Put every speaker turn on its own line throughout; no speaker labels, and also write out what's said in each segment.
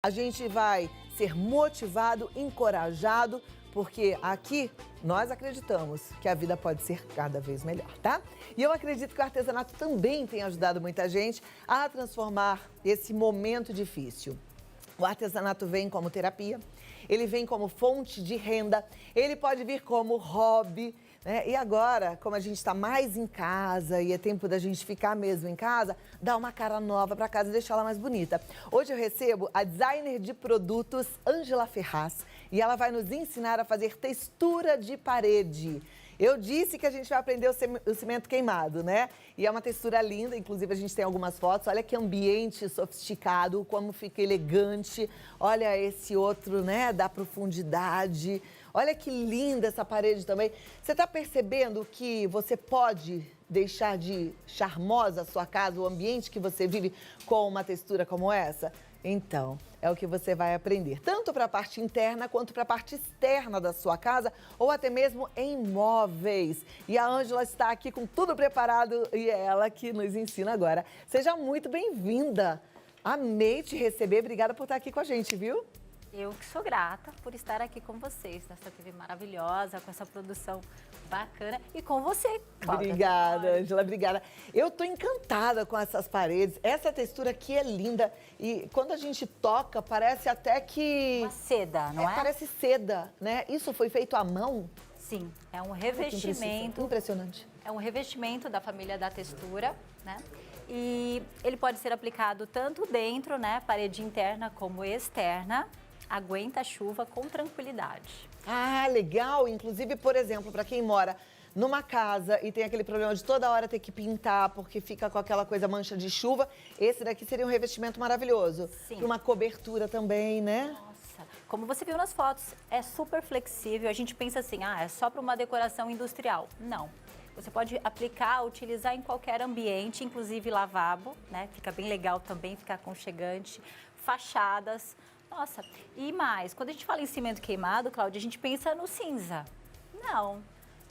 A gente vai ser motivado, encorajado, porque aqui nós acreditamos que a vida pode ser cada vez melhor, tá? E eu acredito que o artesanato também tem ajudado muita gente a transformar esse momento difícil. O artesanato vem como terapia, ele vem como fonte de renda, ele pode vir como hobby, né? E agora, como a gente está mais em casa e é tempo da gente ficar mesmo em casa, dá uma cara nova para casa e deixar ela mais bonita. Hoje eu recebo a designer de produtos, Ângela Ferraz, e ela vai nos ensinar a fazer textura de parede. Eu disse que a gente vai aprender o cimento queimado, né? E é uma textura linda, inclusive a gente tem algumas fotos. Olha que ambiente sofisticado, como fica elegante. Olha esse outro, né, da profundidade. Olha que linda essa parede também. Você está percebendo que você pode deixar de charmosa a sua casa, o ambiente que você vive com uma textura como essa? Então, é o que você vai aprender, tanto para a parte interna quanto para a parte externa da sua casa ou até mesmo em móveis. E a Ângela está aqui com tudo preparado e é ela que nos ensina agora. Seja muito bem-vinda. Amei te receber, obrigada por estar aqui com a gente, viu?
Eu que sou grata por estar aqui com vocês, nessa TV maravilhosa, com essa produção bacana e com você, Cláudia.
Obrigada, Ângela, obrigada. Eu tô encantada com essas paredes, essa textura aqui é linda e quando a gente toca parece até que...
Uma seda, não é?
Parece seda, né? Isso foi feito à mão?
Sim, é um revestimento.
Impressionante.
É um revestimento da família da textura, né? E ele pode ser aplicado tanto dentro, né, parede interna como externa. Aguenta a chuva com tranquilidade.
Ah, legal. Inclusive, por exemplo, para quem mora numa casa e tem aquele problema de toda hora ter que pintar porque fica com aquela coisa mancha de chuva, esse daqui seria um revestimento maravilhoso.
Sim.
Para uma cobertura também, né?
Nossa, como você viu nas fotos, é super flexível. A gente pensa assim, é só para uma decoração industrial. Não. Você pode aplicar, utilizar em qualquer ambiente, inclusive lavabo, né? Fica bem legal também, fica aconchegante. Fachadas. Nossa, e mais, quando a gente fala em cimento queimado, Cláudia, a gente pensa no cinza. Não,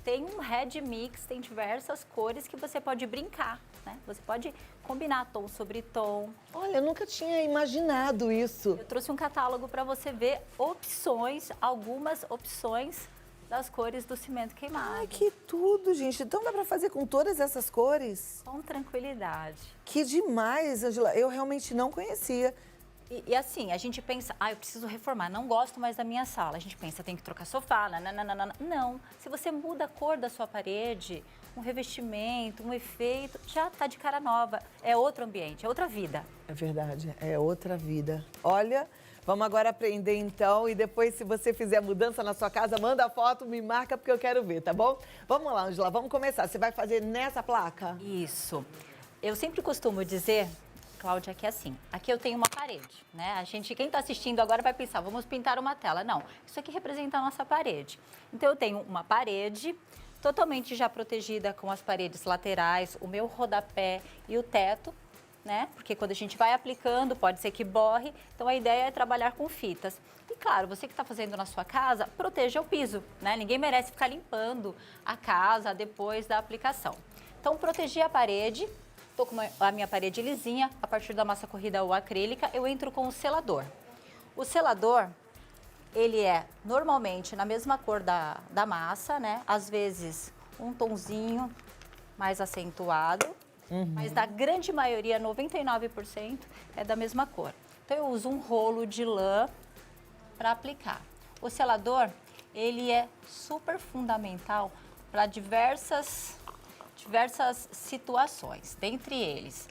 tem um red mix, tem diversas cores que você pode brincar, né? Você pode combinar tom sobre tom.
Olha, eu nunca tinha imaginado isso.
Eu trouxe um catálogo para você ver opções, algumas opções das cores do cimento queimado.
Ai, que tudo, gente. Então dá para fazer com todas essas cores?
Com tranquilidade.
Que demais, Ângela. Eu realmente não conhecia.
E assim, a gente pensa, eu preciso reformar, não gosto mais da minha sala. A gente pensa, tem que trocar sofá, nananana. Não, se você muda a cor da sua parede, um revestimento, um efeito, já tá de cara nova. É outro ambiente, é outra vida.
É verdade, é outra vida. Olha, vamos agora aprender então e depois se você fizer mudança na sua casa, manda a foto, me marca porque eu quero ver, tá bom? Vamos lá, Ângela, vamos começar. Você vai fazer nessa placa?
Isso. Eu sempre costumo dizer, Cláudia, que é assim, aqui eu tenho uma parede, né? Quem está assistindo agora vai pensar, vamos pintar uma tela. Não, isso aqui representa a nossa parede. Então eu tenho uma parede totalmente já protegida com as paredes laterais, o meu rodapé e o teto, né? Porque quando a gente vai aplicando, pode ser que borre. Então a ideia é trabalhar com fitas. E claro, você que está fazendo na sua casa, proteja o piso, né? Ninguém merece ficar limpando a casa depois da aplicação. Então proteger a parede. Estou com a minha parede lisinha, a partir da massa corrida ou acrílica, eu entro com o selador. O selador, ele é normalmente na mesma cor da massa, né? Às vezes um tonzinho mais acentuado, mas na grande maioria, 99%, é da mesma cor. Então eu uso um rolo de lã para aplicar. O selador, ele é super fundamental para diversas situações, dentre eles,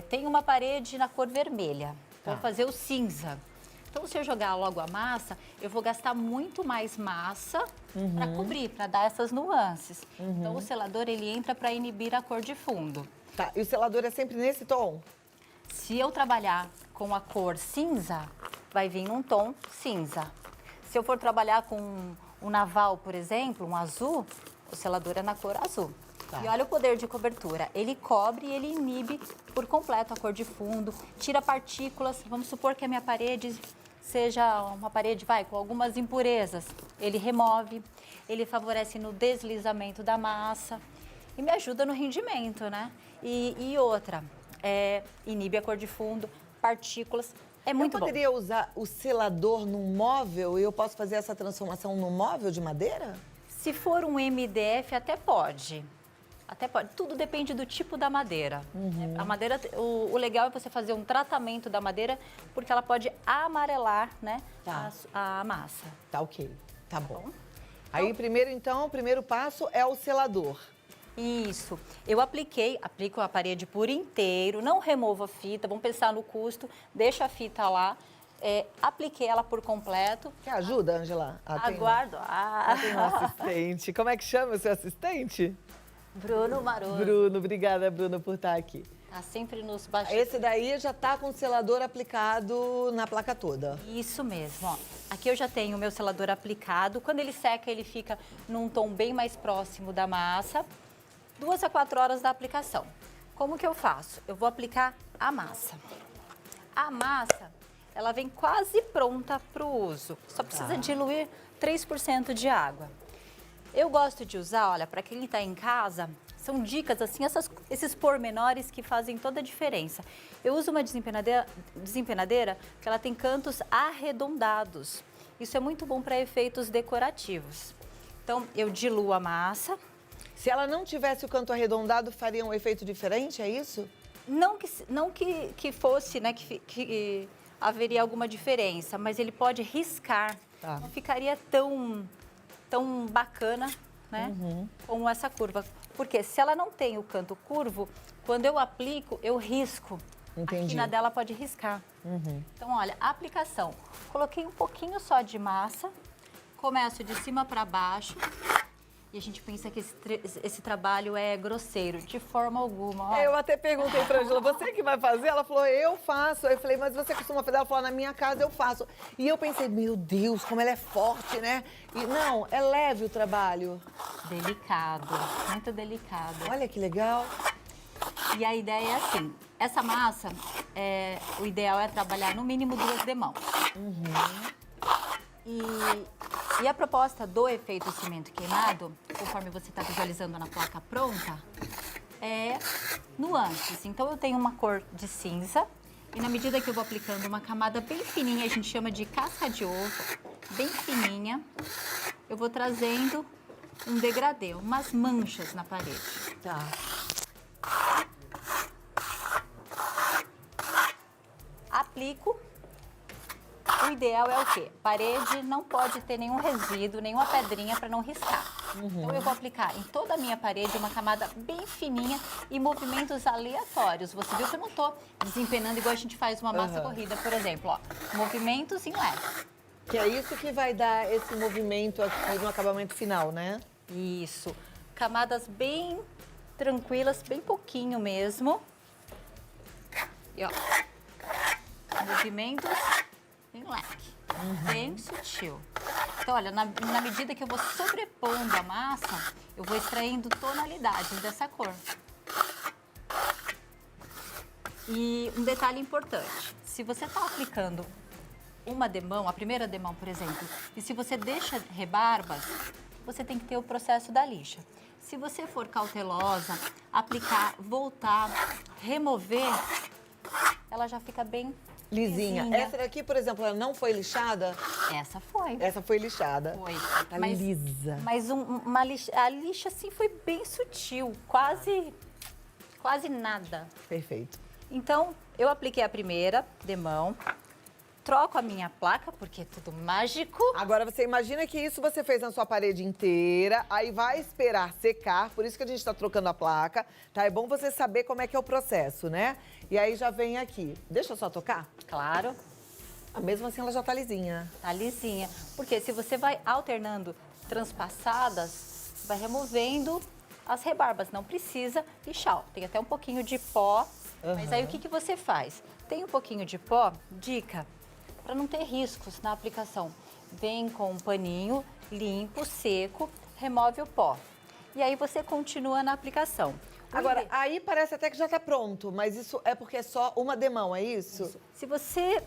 tem uma parede na cor vermelha, vou fazer o cinza. Então, se eu jogar logo a massa, eu vou gastar muito mais massa para cobrir, para dar essas nuances. Então, o selador, ele entra para inibir a cor de fundo.
Tá, e o selador é sempre nesse tom?
Se eu trabalhar com a cor cinza, vai vir um tom cinza. Se eu for trabalhar com um naval, por exemplo, um azul, o selador é na cor azul. Tá. E olha o poder de cobertura. Ele cobre e ele inibe por completo a cor de fundo, tira partículas. Vamos supor que a minha parede seja uma parede, com algumas impurezas. Ele remove, ele favorece no deslizamento da massa e me ajuda no rendimento, né? E outra, inibe a cor de fundo, partículas. É muito
eu
bom.
poderia usar o selador num móvel e eu posso fazer essa transformação num móvel de madeira?
Se for um MDF, até pode. Até pode. Tudo depende do tipo da madeira. A madeira, o legal é você fazer um tratamento da madeira, porque ela pode amarelar, né,
Tá.
a massa.
Tá ok, tá bom. Aí o primeiro passo é o selador.
Isso. Eu aplico a parede por inteiro, não removo a fita, vamos pensar no custo, deixa a fita lá, apliquei ela por completo.
Quer ajuda, Ângela?
Aguardo.
Tem um assistente. Como é que chama o seu assistente?
Bruno Maroso.
Bruno, obrigada, Bruno, por estar aqui.
Tá sempre nos bastidores.
Esse daí já tá com o selador aplicado na placa toda.
Isso mesmo, ó. Aqui eu já tenho o meu selador aplicado. Quando ele seca, ele fica num tom bem mais próximo da massa. 2 a 4 horas da aplicação. Como que eu faço? Eu vou aplicar a massa. A massa, ela vem quase pronta para o uso. Só precisa diluir 3% de água. Eu gosto de usar, olha, para quem está em casa, são dicas assim, esses pormenores que fazem toda a diferença. Eu uso uma desempenadeira que ela tem cantos arredondados. Isso é muito bom para efeitos decorativos. Então, eu diluo a massa.
Se ela não tivesse o canto arredondado, faria um efeito diferente, é isso?
Não que fosse, né, que haveria alguma diferença, mas ele pode riscar.
Tá.
Não ficaria tão bacana, né, como essa curva. Porque se ela não tem o canto curvo, quando eu aplico, eu risco.
Entendi.
A quina dela pode riscar. Então, olha, a aplicação. Coloquei um pouquinho só de massa, começo de cima para baixo. E a gente pensa que esse trabalho é grosseiro, de forma alguma. Ó.
Eu até perguntei pra Ângela, você que vai fazer? Ela falou, eu faço. Eu falei, mas você costuma fazer? Ela falou, na minha casa eu faço. E eu pensei, meu Deus, como ela é forte, né? E não, é leve o trabalho.
Delicado, muito delicado.
Olha que legal.
E a ideia é assim, essa massa, o ideal é trabalhar no mínimo 2 demãos. E a proposta do efeito cimento queimado, conforme você está visualizando na placa pronta, é nuances. Então, eu tenho uma cor de cinza e na medida que eu vou aplicando uma camada bem fininha, a gente chama de casca de ovo, bem fininha, eu vou trazendo um degradê, umas manchas na parede.
Tá.
Aplico. O ideal é o quê? Parede não pode ter nenhum resíduo, nenhuma pedrinha para não riscar. Então, eu vou aplicar em toda a minha parede uma camada bem fininha e movimentos aleatórios. Você viu que eu não estou desempenando igual a gente faz uma massa corrida, por exemplo. Ó, movimentos em leve.
Que é isso que vai dar esse movimento aqui no acabamento final, né?
Isso. Camadas bem tranquilas, bem pouquinho mesmo. E, ó, movimentos em leque, bem sutil. Então, olha, na medida que eu vou sobrepondo a massa, eu vou extraindo tonalidades dessa cor. E um detalhe importante, se você está aplicando uma demão, a primeira demão, por exemplo, e se você deixa rebarbas, você tem que ter o processo da lixa. Se você for cautelosa, aplicar, voltar, remover, ela já fica bem
Lisinha. Essa daqui, por exemplo, ela não foi lixada?
Essa foi.
Essa foi lixada.
Foi.
Tá lisa.
Mas a lixa, assim, foi bem sutil, quase nada.
Perfeito.
Então, eu apliquei a primeira demão, troco a minha placa, porque é tudo mágico.
Agora, você imagina que isso você fez na sua parede inteira, aí vai esperar secar, por isso que a gente tá trocando a placa, tá? É bom você saber como é que é o processo, né? E aí já vem aqui. Deixa eu só tocar?
Claro.
Mesmo assim, ela já tá lisinha.
Tá lisinha. Porque se você vai alternando transpassadas, vai removendo as rebarbas. Não precisa lixar. Ó, tem até um pouquinho de pó. Mas aí o que você faz? Tem um pouquinho de pó, dica, para não ter riscos na aplicação. Vem com um paninho limpo, seco, remove o pó. E aí você continua na aplicação.
Agora, aí parece até que já tá pronto, mas isso é porque é só uma demão, é isso?
Se você...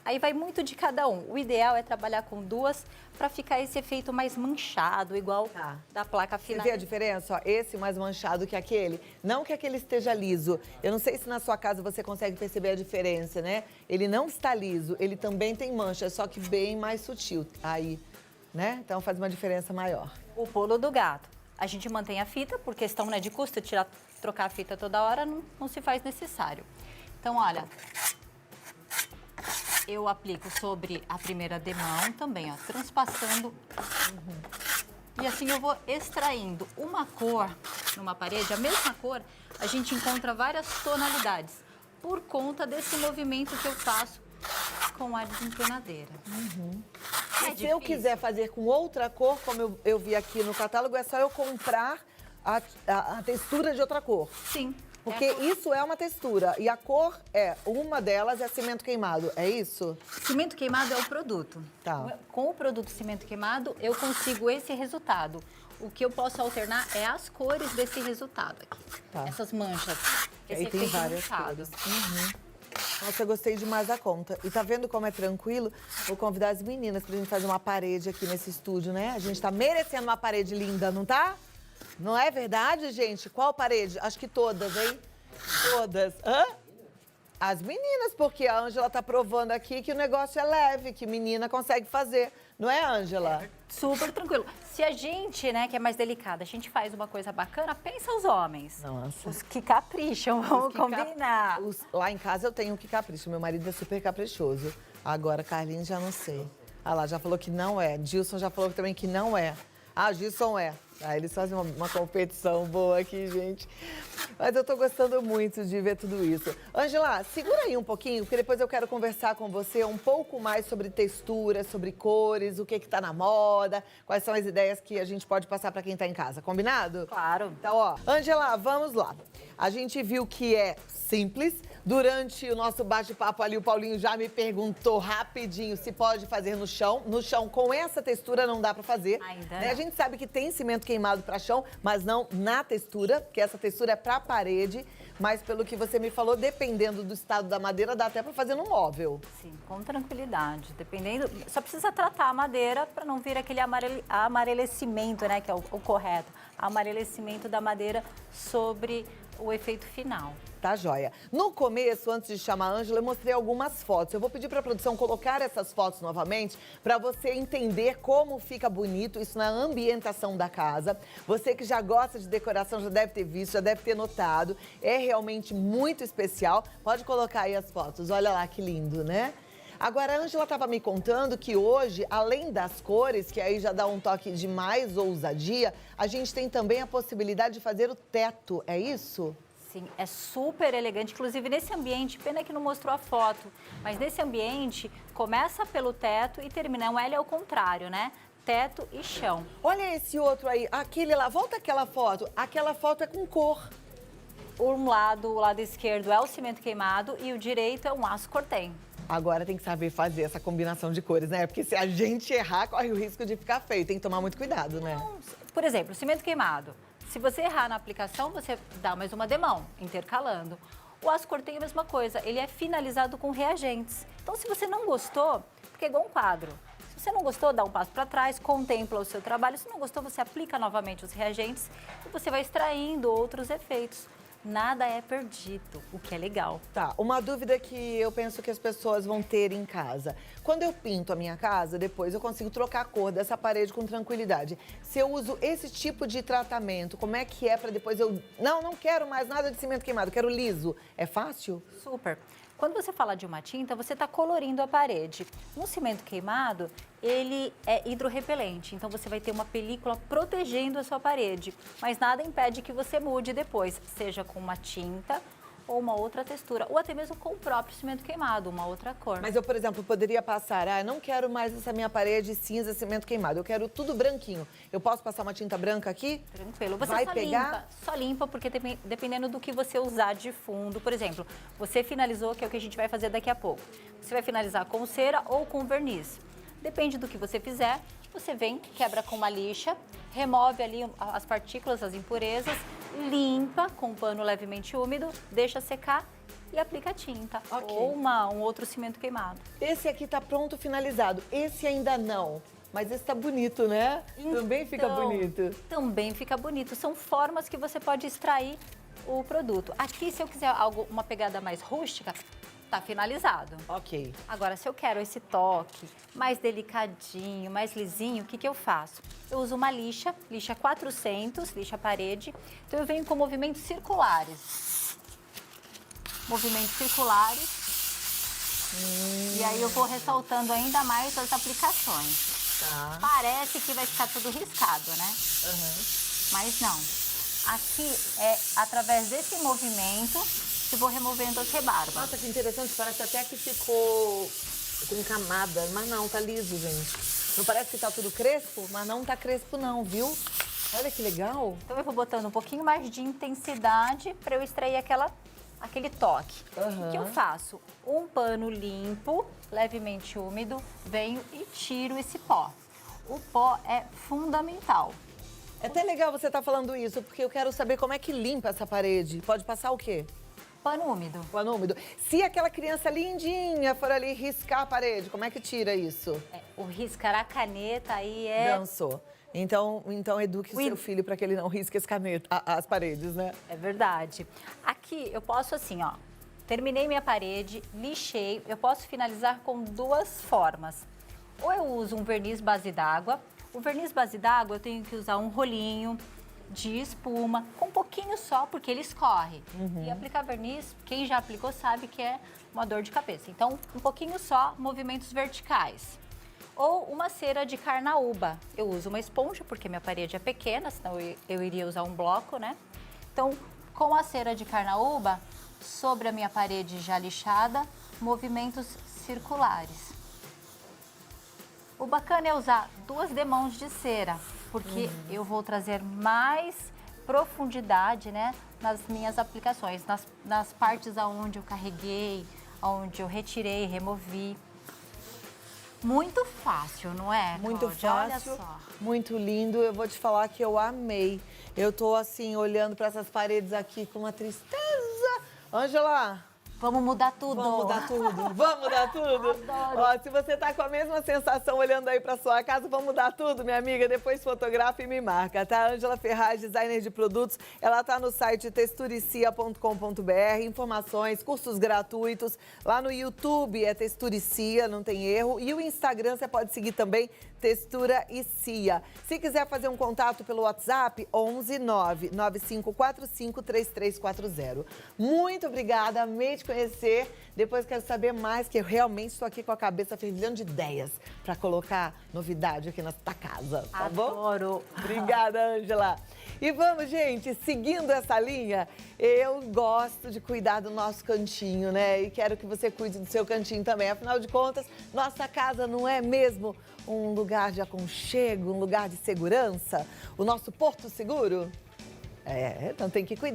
aí vai muito de cada um. O ideal é trabalhar com duas para ficar esse efeito mais manchado, igual da placa
Você
final.
vê a diferença? Ó, esse mais manchado que aquele. Não que aquele esteja liso. Eu não sei se na sua casa você consegue perceber a diferença, né? Ele não está liso, ele também tem mancha, só que bem mais sutil. Aí, né? Então faz uma diferença maior.
O pulo do gato. A gente mantém a fita, por questão, né, de custo, trocar a fita toda hora não se faz necessário. Então, olha, eu aplico sobre a primeira demão também, ó, transpassando. E assim eu vou extraindo uma cor numa parede, a mesma cor, a gente encontra várias tonalidades, por conta desse movimento que eu faço com a desempenadeira.
E se eu quiser fazer com outra cor, como eu vi aqui no catálogo, é só eu comprar a textura de outra cor.
Sim.
Porque isso é uma textura. E a cor uma delas é cimento queimado, é isso?
Cimento queimado é o produto.
Tá.
Com o produto cimento queimado, eu consigo esse resultado. O que eu posso alternar é as cores desse resultado aqui.
Tá.
Essas manchas. Esse
Aí tem
efeito
várias
manchado.
cores. Nossa, eu gostei demais da conta. E tá vendo como é tranquilo? Vou convidar as meninas pra gente fazer uma parede aqui nesse estúdio, né? A gente tá merecendo uma parede linda, não tá? Não é verdade, gente? Qual parede? Acho que todas, hein? Todas. Hã? As meninas, porque a Ângela tá provando aqui que o negócio é leve, que menina consegue fazer. Não é, Ângela?
Super tranquilo. Se a gente, né, que é mais delicada, a gente faz uma coisa bacana, pensa os homens.
Nossa.
Os que capricham, vamos combinar.
Lá em casa eu tenho um que capricha. Meu marido é super caprichoso. Agora, Carlinhos, já não sei. Ah lá, já falou que não é. Gilson já falou também que não é. Ah, Gilson é. Ah, eles fazem uma competição boa aqui, gente. Mas eu tô gostando muito de ver tudo isso. Ângela, segura aí um pouquinho, porque depois eu quero conversar com você um pouco mais sobre textura, sobre cores, o que tá na moda, quais são as ideias que a gente pode passar para quem tá em casa. Combinado?
Claro.
Então, ó, Ângela, vamos lá. A gente viu que é simples. Durante o nosso bate-papo ali, o Paulinho já me perguntou rapidinho se pode fazer no chão. No chão, com essa textura, não dá pra fazer.
Ainda
né?
não.
A gente sabe que tem cimento queimado pra chão, mas não na textura, porque essa textura é pra parede. Mas pelo que você me falou, dependendo do estado da madeira, dá até pra fazer no móvel.
Sim, com tranquilidade. Dependendo, só precisa tratar a madeira para não vir aquele amarelecimento, né, que é o correto. Amarelecimento da madeira sobre o efeito final.
Tá, joia. No começo, antes de chamar a Ângela, eu mostrei algumas fotos. Eu vou pedir para a produção colocar essas fotos novamente para você entender como fica bonito isso na ambientação da casa. Você que já gosta de decoração já deve ter visto, já deve ter notado. É realmente muito especial. Pode colocar aí as fotos. Olha lá que lindo, né? Agora, a Ângela estava me contando que hoje, além das cores, que aí já dá um toque de mais ousadia, a gente tem também a possibilidade de fazer o teto, é isso?
Sim, é super elegante. Inclusive, nesse ambiente, pena que não mostrou a foto, mas nesse ambiente, começa pelo teto e termina. Um L ao contrário, né? Teto e chão.
Olha esse outro aí, aquele lá, volta aquela foto. Aquela foto é com cor.
O lado esquerdo é o cimento queimado e o direito é um aço cortem.
Agora tem que saber fazer essa combinação de cores, né? Porque se a gente errar, corre o risco de ficar feio. Tem que tomar muito cuidado, né?
Por exemplo, cimento queimado. Se você errar na aplicação, você dá mais uma demão, intercalando. O aço cortem é a mesma coisa, ele é finalizado com reagentes. Então, se você não gostou, porque é igual um quadro. Se você não gostou, dá um passo para trás, contempla o seu trabalho. Se não gostou, você aplica novamente os reagentes e você vai extraindo outros efeitos. Nada é perdido, o que é legal.
Tá, uma dúvida que eu penso que as pessoas vão ter em casa. Quando eu pinto a minha casa, depois eu consigo trocar a cor dessa parede com tranquilidade. Se eu uso esse tipo de tratamento, como é que é para depois eu... Não quero mais nada de cimento queimado, quero liso. É fácil?
Super. Quando você fala de uma tinta, você está colorindo a parede. No cimento queimado, ele é hidrorrepelente, então você vai ter uma película protegendo a sua parede. Mas nada impede que você mude depois, seja com uma tinta ou uma outra textura, ou até mesmo com o próprio cimento queimado, uma outra cor.
Mas eu, por exemplo, poderia passar, não quero mais essa minha parede cinza, cimento queimado, eu quero tudo branquinho. Eu posso passar uma tinta branca aqui?
Tranquilo. Você
Vai
só
pegar?
limpa, só limpa, porque dependendo do que você usar de fundo, por exemplo, você finalizou, que é o que a gente vai fazer daqui a pouco. Você vai finalizar com cera ou com verniz. Depende do que você fizer, você vem, quebra com uma lixa, remove ali as partículas, as impurezas limpa com um pano levemente úmido, deixa secar e aplica a tinta.
Ok.
Ou um outro cimento queimado.
Esse aqui tá pronto, finalizado. Esse ainda não. Mas esse tá bonito, né? Também fica
Então,
bonito.
Também fica bonito. São formas que você pode extrair o produto. Aqui, se eu quiser uma pegada mais rústica, tá finalizado.
Ok.
Agora, se eu quero esse toque mais delicadinho, mais lisinho, o que que eu faço? Eu uso uma lixa 400, lixa parede. Então, eu venho com movimentos circulares. Movimentos circulares. E aí, eu vou ressaltando ainda mais as aplicações.
Tá.
Parece que vai ficar tudo riscado, né? Mas não. Aqui é através desse movimento que vou removendo as rebarbas.
Nossa, que interessante. Parece até que ficou com camada. Mas não, tá liso, gente. Não parece que tá tudo crespo? Mas não tá crespo não, viu? Olha que legal.
Então eu vou botando um pouquinho mais de intensidade para eu extrair aquele toque. O que eu faço? Um pano limpo, levemente úmido, venho e tiro esse pó. O pó é fundamental.
É até legal você estar falando isso, porque eu quero saber como é que limpa essa parede. Pode passar o quê?
Pano úmido.
Pano úmido. Se aquela criança lindinha for ali riscar a parede, como é que tira isso?
O riscar a caneta aí é...
Dançou. Então eduque o seu filho para que ele não risque as paredes, né?
É verdade. Aqui eu posso assim, ó, terminei minha parede, lixei, eu posso finalizar com duas formas. Ou eu uso um verniz base d'água. O verniz base d'água eu tenho que usar um rolinho de espuma, com um pouquinho só, porque ele escorre. E aplicar verniz, quem já aplicou sabe que é uma dor de cabeça. Então, um pouquinho só, movimentos verticais. Ou uma cera de carnaúba. Eu uso uma esponja, porque minha parede é pequena, senão eu iria usar um bloco, né? Então, com a cera de carnaúba, sobre a minha parede já lixada, movimentos circulares. O bacana é usar 2 demãos de cera, porque eu vou trazer mais profundidade, né, nas minhas aplicações, nas partes aonde eu carreguei, aonde eu retirei, removi. Muito fácil, não é,
Muito
Cláudia?
fácil,
Olha só.
muito lindo. Eu vou te falar que eu amei. Eu tô assim, olhando para essas paredes aqui com uma tristeza. Ângela,
Vamos mudar tudo.
vamos mudar tudo. Vamos mudar tudo.
Adoro.
Ó, se você tá com a mesma sensação olhando aí para sua casa, vamos mudar tudo, minha amiga. Depois fotografa e me marca, tá? Ângela Ferraz, designer de produtos. Ela tá no site texturicia.com.br. Informações, cursos gratuitos. Lá no YouTube é Texturicia, não tem erro. E o Instagram você pode seguir também, Textura e Cia. Se quiser fazer um contato pelo WhatsApp, 11 9 9545 3340. Muito obrigada, amei te conhecer. Depois quero saber mais, que eu realmente estou aqui com a cabeça fervilhando de ideias para colocar novidade aqui nesta casa, tá bom?
Adoro.
Obrigada, Ângela. E vamos, gente, seguindo essa linha, eu gosto de cuidar do nosso cantinho, né? E quero que você cuide do seu cantinho também. Afinal de contas, nossa casa não é mesmo um lugar de aconchego, um lugar de segurança? O nosso porto seguro? Então tem que cuidar.